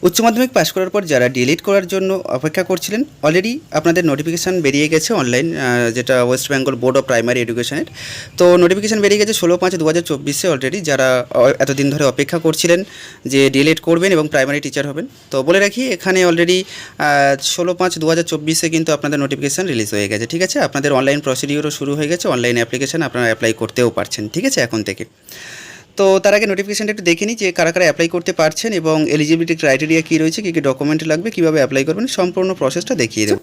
উচ্চ মাধ্যমিক পাশ করার পর যারা ডিএলএড করার জন্য অপেক্ষা করছিলেন, অলরেডি আপনাদের নোটিফিকেশান বেরিয়ে গেছে অনলাইন, যেটা West Bengal board of primary এডুকেশনের। তো নোটিফিকেশান বেরিয়ে গেছে 16/5/2024 অলরেডি। যারা এতদিন ধরে অপেক্ষা করছিলেন যে ডিএলএড করবেন এবং প্রাইমারি টিচার হবেন, তো বলে রাখি এখানে অলরেডি 16/5/2024 কিন্তু আপনাদের নোটিফিকেশান রিলিজ হয়ে গেছে। ঠিক আছে, আপনাদের অনলাইন প্রসিডিওরও শুরু হয়ে গেছে, অনলাইন অ্যাপ্লিকেশান আপনারা অ্যাপ্লাই করতেও পারছেন। ঠিক আছে, এখন থেকে। তো তার আগে নোটিফিকেশানটা একটু দেখে নিই যে কারা কারা অ্যাপ্লাই করতে পারছেন এবং এলিজিবিলিটি ক্রাইটেরিয়া কী রয়েছে, কী কী ডকুমেন্ট লাগবে, কীভাবে অ্যাপ্লাই করবেন, সম্পূর্ণ প্রসেসটা দেখিয়ে দেবো।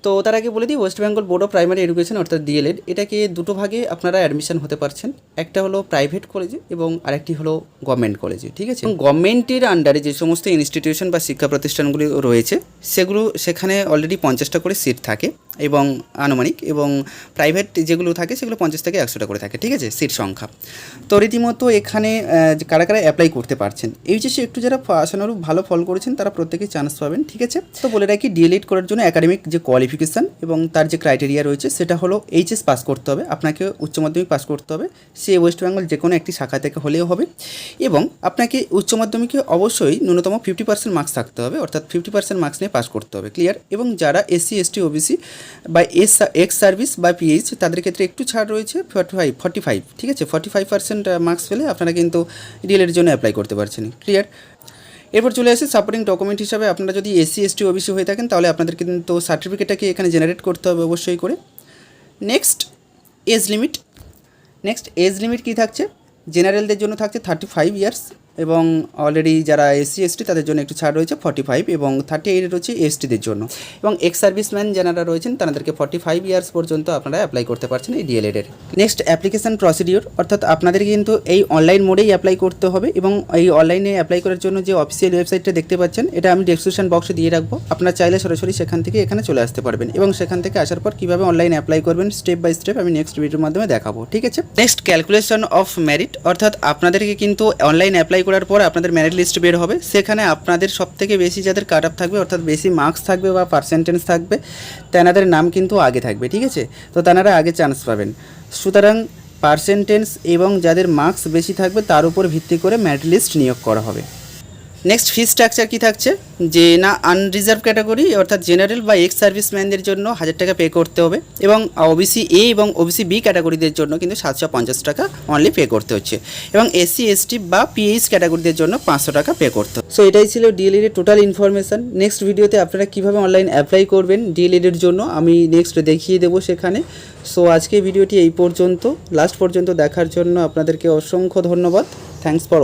তো তার আগে বলে দিই, West Bengal board of primary education অর্থাৎ ডিএলএড, এটাকে দুটো ভাগে আপনারা অ্যাডমিশন হতে পারছেন। একটা হলো প্রাইভেট কলেজে এবং আরেকটি হলো গভর্নমেন্ট কলেজে। ঠিক আছে, গভর্নমেন্টের আন্ডারে যে সমস্ত ইনস্টিটিউশন বা শিক্ষা প্রতিষ্ঠানগুলি রয়েছে সেখানে অলরেডি 50টা করে সিট থাকে এবং আনুমানিক, এবং প্রাইভেট যেগুলো থাকে সেগুলো 50 থেকে 100টা করে থাকে। ঠিক আছে, সিট সংখ্যা। তো রীতিমতো এখানে কারা কারা অ্যাপ্লাই করতে পারছেন, এইচএসসি একটু যারা আশানুরূপ ভালো ফল করেছেন তারা প্রত্যেকেই চান্স পাবেন। ঠিক আছে, তো বলে রাখি ডিএলএড করার জন্য একাডেমিক যে কোয়ালিফিকেশান এবং তার যে ক্রাইটেরিয়া রয়েছে সেটা হলো এইচএস পাস করতে হবে, আপনাকে উচ্চ মাধ্যমিক পাস করতে হবে, সে ওয়েস্ট বেঙ্গল যে কোনো একটি শাখা থেকে হলেও হবে, এবং আপনাকে উচ্চ মাধ্যমিকে অবশ্যই ন্যূনতম 50% মার্কস থাকতে হবে, অর্থাৎ 50% মার্কস নিয়ে পাস করতে হবে। ক্লিয়ার? এবং যারা এসসি এসটি ওবিসি বা এক্স সার্ভিস বা পিএইচ, তাদের ক্ষেত্রে একটু ছাড় রয়েছে, 45। ঠিক আছে, 45% মার্কস পেলে আপনারা কিন্তু ডিএলএড এর জন্য অ্যাপ্লাই করতে পারছেন। ক্লিয়ার? এরপর চলে আসে সাপোর্টিং ডকুমেন্ট হিসাবে, আপনারা যদি এসসি এসটি ওবিসি হয়ে থাকেন তাহলে আপনাদের কিন্তু সার্টিফিকেটটাকে এখানে জেনারেট করতে হবে অবশ্যই করে। নেক্সট এজ লিমিট কী থাকছে? জেনারেলদের জন্য থাকছে 35 ইয়ার্স, এবং অলরেডি যারা এসসি এসটি তাদের জন্য একটু ছাড় রয়েছে 45, এবং 38 রয়েছে এসটিদের জন্য, এবং এক্স সার্ভিসম্যান যারা রয়েছেন তাদেরকে 45 ইয়ার্স পর্যন্ত আপনারা অ্যাপ্লাই করতে পারছেন এই ডিএলএডের। নেক্সট অ্যাপ্লিকেশান প্রসিডিওর, অর্থাৎ আপনাদের কিন্তু এই অনলাইন মোডেই অ্যাপ্লাই করতে হবে, এবং এই অনলাইনে অ্যাপ্লাই করার জন্য যে অফিসিয়াল ওয়েবসাইটটা দেখতে পাচ্ছেন এটা আমি ডেসক্রিপশন বক্সে দিয়ে রাখবো, আপনারা চাইলে সরাসরি সেখান থেকে এখানে চলে আসতে পারবেন, এবং সেখান থেকে আসার পর কীভাবে অনলাইন অ্যাপ্লাই করবেন স্টেপ বাই স্টেপ আমি নেক্সট ভিডিওর মাধ্যমে দেখাবো। ঠিক আছে, নেক্সট ক্যালকুলেশন অফ মেরিট, অর্থাৎ আপনাদেরকে কিন্তু অনলাইন অ্যাপ্লাই করার পর আপনাদের মেরিট লিস্ট বের হবে, সেখানে আপনাদের সবথেকে বেশি যাদের কাট অফ থাকবে, অর্থাৎ বেশি মার্কস থাকবে বা পার্সেন্টেজ থাকবে, তেনাদের নাম কিন্তু আগে থাকবে। ঠিক আছে, তো তেনারা আগে চান্স পাবেন। সুতরাং পার্সেন্টেজ এবং যাদের মার্কস বেশি থাকবে তার উপর ভিত্তি করে মেরিট লিস্ট নিয়োগ করা হবে। নেক্সট ফি স্ট্রাকচার কী থাকছে, যে না আনরিজার্ভ ক্যাটাগরি অর্থাৎ জেনারেল বা এক্স সার্ভিসম্যানদের জন্য 1000 টাকা পে করতে হবে, এবং ওবিসি এ এবং ওবিসি বি ক্যাটাগরিদের জন্য কিন্তু 750 টাকা অনলি পে করতে হচ্ছে, এবং এসসি এসটি বা পিএইচ ক্যাটাগরিদের জন্য 500 টাকা পে করতে হবে। সো এটাই ছিল ডিএলএড এর টোটাল ইনফরমেশান। নেক্সট ভিডিওতে আপনারা কীভাবে অনলাইন অ্যাপ্লাই করবেন ডিএলএড এর জন্য আমি নেক্সট দেখিয়ে দেবো সেখানে। সো আজকে ভিডিওটি এই পর্যন্ত, লাস্ট পর্যন্ত দেখার জন্য আপনাদেরকে অসংখ্য ধন্যবাদ। Thanks for